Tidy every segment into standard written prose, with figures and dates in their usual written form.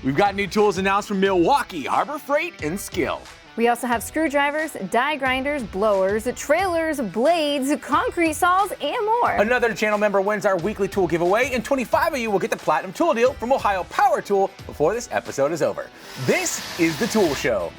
We've got new tools announced from Milwaukee, Harbor Freight, and SKIL. We also have screwdrivers, die grinders, blowers, trailers, blades, concrete saws, and more. Another channel member wins our weekly tool giveaway, and 25 of you will get the Platinum Tool Deal from Ohio Power Tool before this episode is over. This is The Tool Show.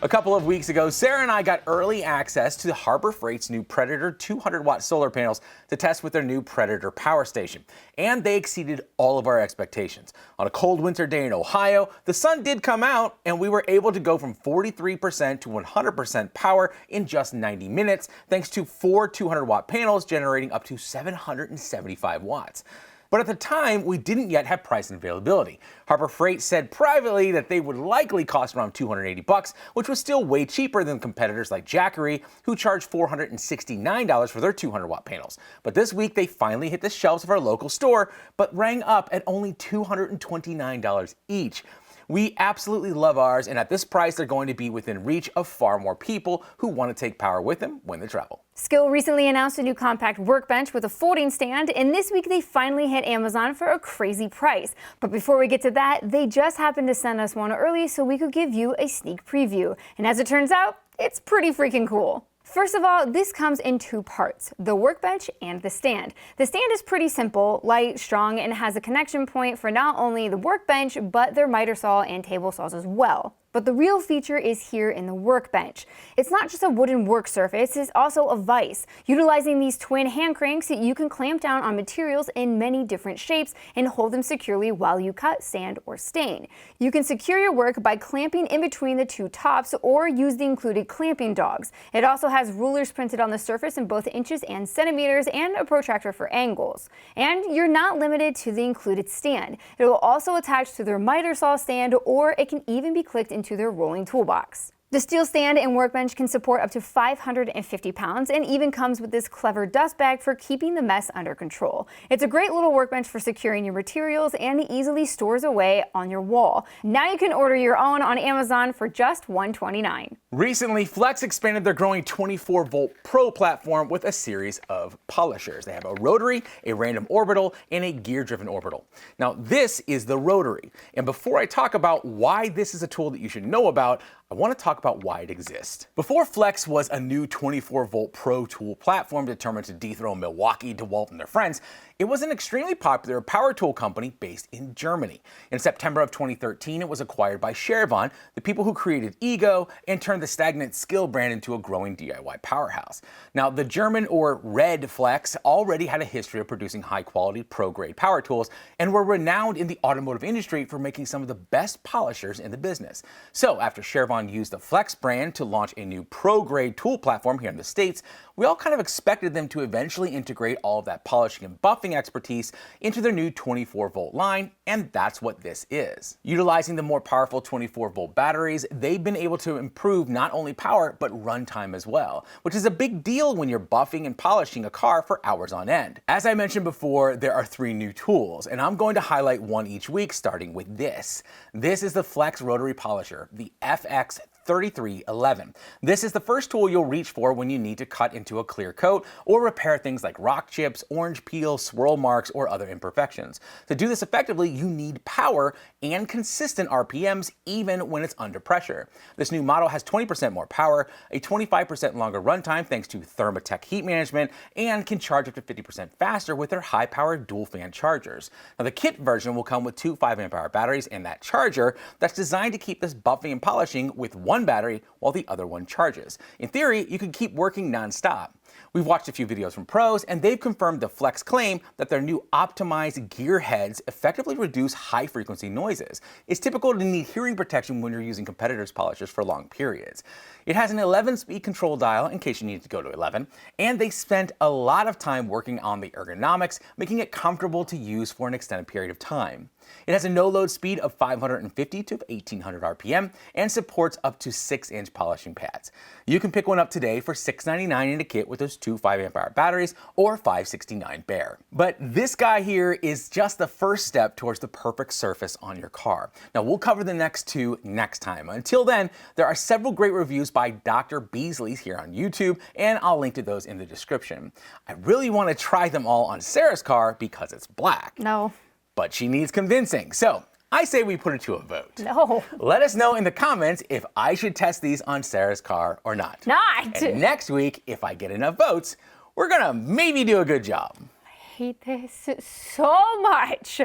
A couple of weeks ago, Sarah and I got early access to the Harbor Freight's new Predator 200-watt solar panels to test with their new Predator power station, and they exceeded all of our expectations. On a cold winter day in Ohio, the sun did come out, and we were able to go from 43% to 100% power in just 90 minutes, thanks to 4 200-watt panels generating up to 775 watts. But at the time, we didn't yet have price and availability. Harbor Freight said privately that they would likely cost around $280, which was still way cheaper than competitors like Jackery, who charge $469 for their 200-watt panels. But this week, they finally hit the shelves of our local store, but rang up at only $229 each. We absolutely love ours, and at this price, they're going to be within reach of far more people who want to take power with them when they travel. SKIL recently announced a new compact workbench with a folding stand, and this week they finally hit Amazon for a crazy price. But before we get to that, they just happened to send us one early so we could give you a sneak preview. And as it turns out, it's pretty freaking cool. First of all, this comes in two parts, the workbench and the stand. The stand is pretty simple, light, strong, and has a connection point for not only the workbench, but their miter saw and table saws as well. But the real feature is here in the workbench. It's not just a wooden work surface, it's also a vise. Utilizing these twin hand cranks, you can clamp down on materials in many different shapes and hold them securely while you cut, sand, or stain. You can secure your work by clamping in between the two tops or use the included clamping dogs. It also has rulers printed on the surface in both inches and centimeters and a protractor for angles. And you're not limited to the included stand. It will also attach to their miter saw stand, or it can even be clicked into their rolling toolbox. The steel stand and workbench can support up to 550 pounds and even comes with this clever dust bag for keeping the mess under control. It's a great little workbench for securing your materials and easily stores away on your wall. Now you can order your own on Amazon for just $129. Recently, Flex expanded their growing 24-volt Pro platform with a series of polishers. They have a rotary, a random orbital, and a gear-driven orbital. Now, this is the rotary. And before I talk about why this is a tool that you should know about, I want to talk about why it exists. Before Flex was a new 24-volt Pro tool platform determined to dethrone Milwaukee, DeWalt, and their friends, it was an extremely popular power tool company based in Germany. In September of 2013, it was acquired by Chervon, the people who created Ego and turned the stagnant SKIL brand into a growing DIY powerhouse. Now, the German or Red Flex already had a history of producing high-quality pro-grade power tools and were renowned in the automotive industry for making some of the best polishers in the business. So, after Chervon used the Flex brand to launch a new pro-grade tool platform here in the States, we all kind of expected them to eventually integrate all of that polishing and buffing expertise into their new 24-volt line, and that's what this is. Utilizing the more powerful 24-volt batteries, they've been able to improve not only power, but runtime as well, which is a big deal when you're buffing and polishing a car for hours on end. As I mentioned before, there are 3 new tools, and I'm going to highlight one each week, starting with this. This is the Flex Rotary Polisher, the FX 3311. This is the first tool you'll reach for when you need to cut into a clear coat or repair things like rock chips, orange peel, swirl marks, or other imperfections. To do this effectively, you need power and consistent RPMs even when it's under pressure. This new model has 20% more power, a 25% longer runtime thanks to Thermatech heat management, and can charge up to 50% faster with their high-powered dual-fan chargers. Now, the kit version will come with 2 5-amp-hour batteries and that charger that's designed to keep this buffing and polishing with one battery while the other one charges. In theory, you can keep working non-stop. We've watched a few videos from pros, and they've confirmed the Flex claim that their new optimized gear heads effectively reduce high-frequency noises. It's typical to need hearing protection when you're using competitors' polishers for long periods. It has an 11-speed control dial in case you need to go to 11, and they spent a lot of time working on the ergonomics, making it comfortable to use for an extended period of time. It has a no-load speed of 550 to 1800 RPM and supports up to 6-inch polishing pads. You can pick one up today for $699 in a kit with those 2 5-amp-hour batteries or $569 bare. But this guy here is just the first step towards the perfect surface on your car. Now, we'll cover the next 2 next time. Until then, there are several great reviews by Dr. Beasley's here on YouTube, and I'll link to those in the description. I really want to try them all on Sarah's car because it's black. No. But she needs convincing. So I say we put it to a vote. No. Let us know in the comments if I should test these on Sarah's car or not. Not. And next week, if I get enough votes, we're gonna maybe do a good job. I hate this so much.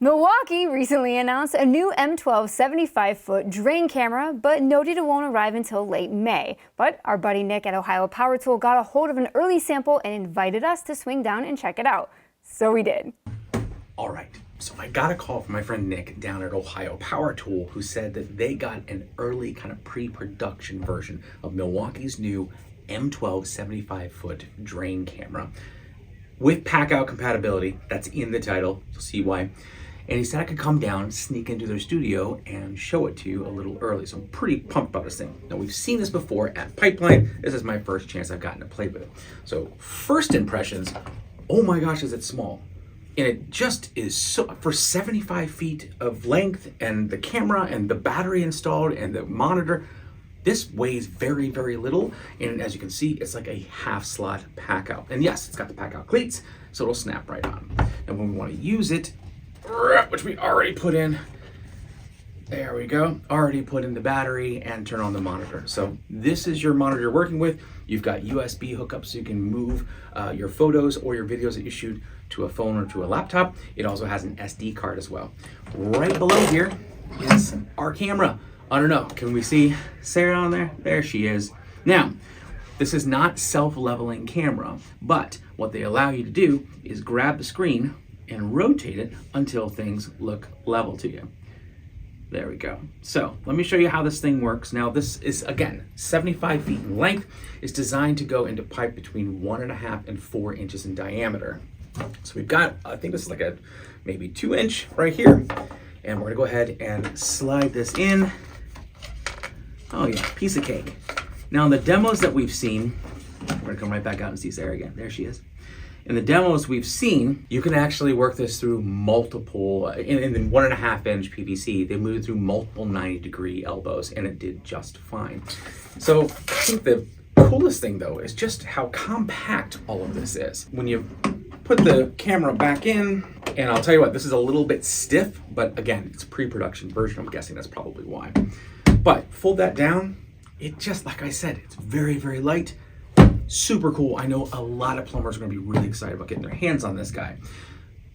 Milwaukee recently announced a new M12 75-foot drain camera, but noted it won't arrive until late May. But our buddy Nick at Ohio Power Tool got a hold of an early sample and invited us to swing down and check it out. So we did. All right, so I got a call from my friend Nick down at Ohio Power Tool, who said that they got an early kind of pre-production version of Milwaukee's new M12 75-foot drain camera with pack-out compatibility. That's in the title, you'll see why. And he said I could come down, sneak into their studio, and show it to you a little early. So I'm pretty pumped about this thing. Now, we've seen this before at Pipeline. This is my first chance I've gotten to play with it. So first impressions, oh my gosh, is it small. And it just is so, for 75 feet of length, and the camera and the battery installed and the monitor, this weighs very, very little. And as you can see, it's like a half slot pack out. And yes, it's got the pack out cleats, so it'll snap right on. And when we want to use it, which we already put in, there we go, already put in the battery and turn on the monitor. So this is your monitor you're working with. You've got USB hookups so you can move your photos or your videos that you shoot to a phone or to a laptop. It also has an SD card as well. Right below here is our camera. I don't know, can we see Sarah on there? There she is. Now, this is not self-leveling camera, but what they allow you to do is grab the screen and rotate it until things look level to you. There we go. So let me show you how this thing works. Now this is, again, 75 feet in length. It's designed to go into pipe between 1.5 and 4 inches in diameter. So we've got, I think this is like a maybe 2 inch right here. And we're gonna go ahead and slide this in. Oh yeah, piece of cake. Now in the demos that we've seen, we're gonna come right back out and see Sarah again. There she is. In the demos we've seen, you can actually work this through multiple, in the 1.5 inch PVC, they moved through multiple 90-degree elbows and it did just fine. So I think the coolest thing though is just how compact all of this is. When you put the camera back in, and I'll tell you what, this is a little bit stiff, but again, it's a pre-production version, I'm guessing that's probably why. But fold that down, it just, like I said, it's very, very light. Super cool. I know a lot of plumbers are going to be really excited about getting their hands on this guy.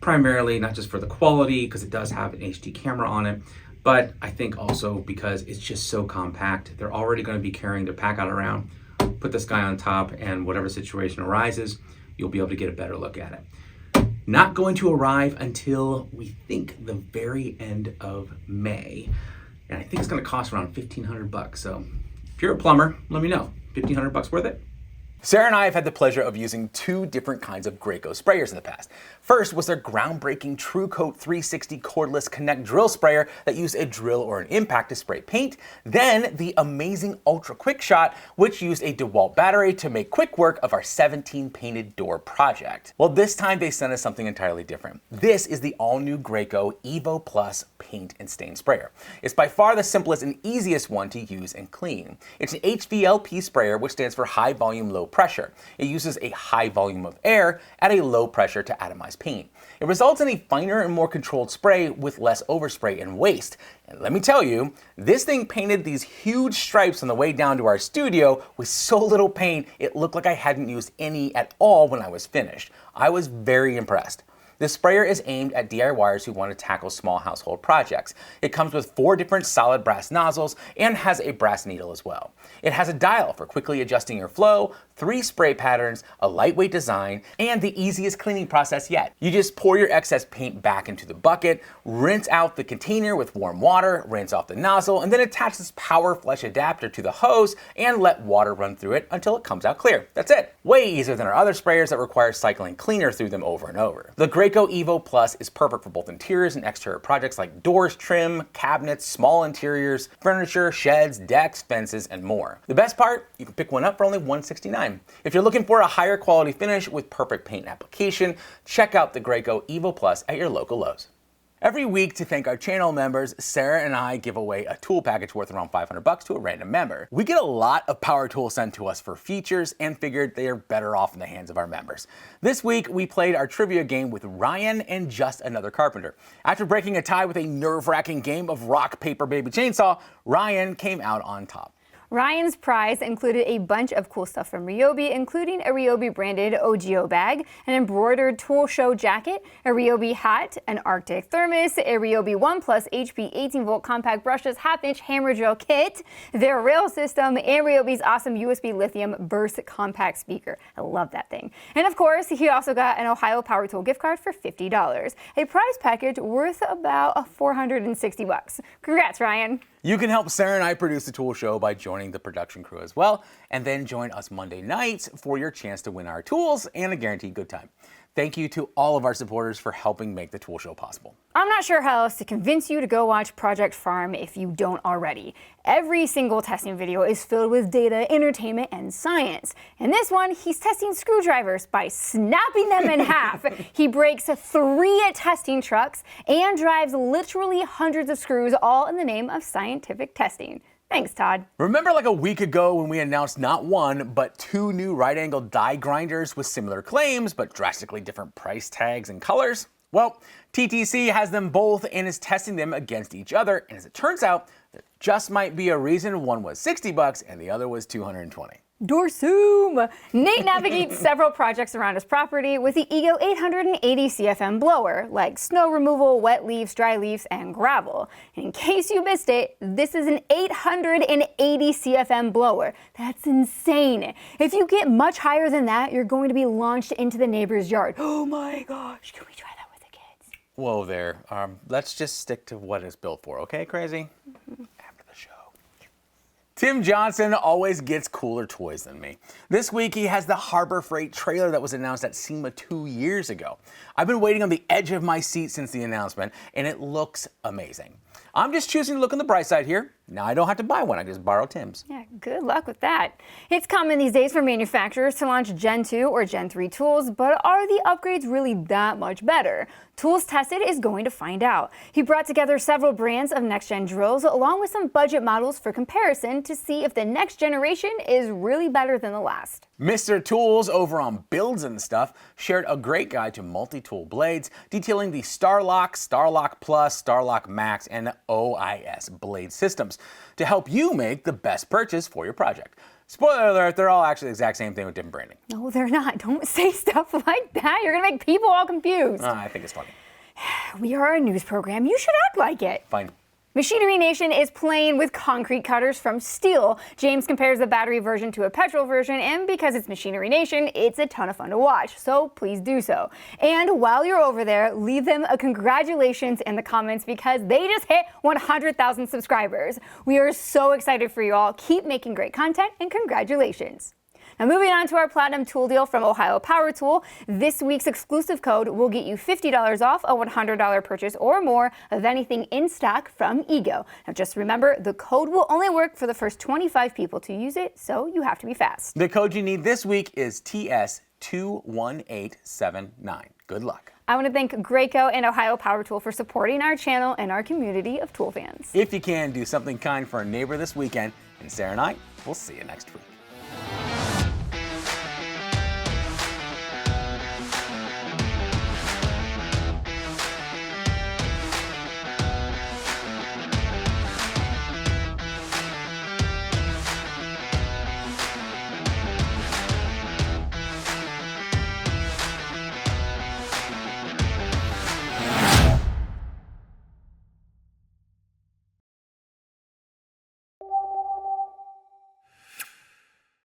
Primarily, not just for the quality, because it does have an HD camera on it, but I think also because it's just so compact. They're already going to be carrying their pack out around. Put this guy on top, and whatever situation arises, you'll be able to get a better look at it. Not going to arrive until we think the very end of May. And I think it's going to cost around $1,500. So if you're a plumber, let me know. $1,500 worth it? Sarah and I have had the pleasure of using 2 different kinds of GRACO sprayers in the past. First was their groundbreaking TrueCoat 360 cordless Connect drill sprayer that used a drill or an impact to spray paint. Then the amazing Ultra Quick Shot, which used a DeWalt battery to make quick work of our 17 painted door project. Well, this time they sent us something entirely different. This is the all-new GRACO Evo Plus paint and stain sprayer. It's by far the simplest and easiest one to use and clean. It's an HVLP sprayer, which stands for high volume, low pressure. It uses a high volume of air at a low pressure to atomize paint. It results in a finer and more controlled spray with less overspray and waste. And let me tell you, this thing painted these huge stripes on the way down to our studio with so little paint, it looked like I hadn't used any at all when I was finished. I was very impressed. This sprayer is aimed at DIYers who want to tackle small household projects. It comes with 4 different solid brass nozzles and has a brass needle as well. It has a dial for quickly adjusting your flow, 3 spray patterns, a lightweight design, and the easiest cleaning process yet. You just pour your excess paint back into the bucket, rinse out the container with warm water, rinse off the nozzle, and then attach this power flush adapter to the hose and let water run through it until it comes out clear. That's it. Way easier than our other sprayers that require cycling cleaner through them over and over. The GRACO Evo Plus is perfect for both interiors and exterior projects like doors, trim, cabinets, small interiors, furniture, sheds, decks, fences, and more. The best part, you can pick one up for only $169. If you're looking for a higher quality finish with perfect paint application, check out the GRACO Evo Plus at your local Lowe's. Every week, to thank our channel members, Sarah and I give away a tool package worth around $500 to a random member. We get a lot of power tools sent to us for features and figured they are better off in the hands of our members. This week, we played our trivia game with Ryan and Just Another Carpenter. After breaking a tie with a nerve-wracking game of rock, paper, baby chainsaw, Ryan came out on top. Ryan's prize included a bunch of cool stuff from Ryobi, including a Ryobi branded OGO bag, an embroidered tool show jacket, a Ryobi hat, an Arctic thermos, a Ryobi 1 Plus HP 18-volt compact brushless half-inch hammer drill kit, their rail system, and Ryobi's awesome USB lithium burst compact speaker. I love that thing. And of course, he also got an Ohio Power Tool gift card for $50, a prize package worth about $460. Congrats, Ryan. You can help Sarah and I produce the tool show by joining the production crew as well, and then join us Monday nights for your chance to win our tools and a guaranteed good time. Thank you to all of our supporters for helping make the tool show possible. I'm not sure how else to convince you to go watch Project Farm if you don't already. Every single testing video is filled with data, entertainment, and science. In this one, he's testing screwdrivers by snapping them in half. He breaks 3 testing trucks and drives literally hundreds of screws, all in the name of scientific testing. Thanks, Todd. Remember like a week ago when we announced not 1, but 2 new right-angle die grinders with similar claims, but drastically different price tags and colors? Well, TTC has them both and is testing them against each other, and as it turns out, there just might be a reason one was $60 and the other was $220. Dorsum! Nate navigates several projects around his property with the Ego 880 CFM blower, like snow removal, wet leaves, dry leaves, and gravel. In case you missed it, this is an 880 CFM blower. That's insane. If you get much higher than that, you're going to be launched into the neighbor's yard. Oh my gosh, can we try that with the kids? Whoa there. Let's just stick to what it's built for, okay, Crazy? After the show. Tim Johnson always gets cooler toys than me. This week, he has the Harbor Freight trailer that was announced at SEMA 2 years ago. I've been waiting on the edge of my seat since the announcement, and it looks amazing. I'm just choosing to look on the bright side here. Now I don't have to buy one, I just borrow Tim's. Yeah, good luck with that. It's common these days for manufacturers to launch Gen 2 or Gen 3 tools, but are the upgrades really that much better? Tools Tested is going to find out. He brought together several brands of next-gen drills along with some budget models for comparison to see if the next generation is really better than the last. Mr. Tools over on Builds and Stuff shared a great guide to multi-tool blades detailing the Starlock, Starlock Plus, Starlock Max, and OIS blade systems to help you make the best purchase for your project. Spoiler alert, they're all actually the exact same thing with different branding. No, they're not. Don't say stuff like that. You're gonna make people all confused. I think it's funny. We are a news program. You should act like it. Fine. Machinery Nation is playing with concrete cutters from SKIL. James compares the battery version to a petrol version, and because it's Machinery Nation, it's a ton of fun to watch, so please do so. And while you're over there, leave them a congratulations in the comments because they just hit 100,000 subscribers. We are so excited for you all. Keep making great content, and congratulations. Now moving on to our Platinum Tool deal from Ohio Power Tool, this week's exclusive code will get you $50 off a $100 purchase or more of anything in stock from Ego. Now just remember, the code will only work for the first 25 people to use it, so you have to be fast. The code you need this week is TS21879. Good luck. I want to thank GRACO and Ohio Power Tool for supporting our channel and our community of tool fans. If you can, do something kind for a neighbor this weekend, and Sarah and I will see you next week.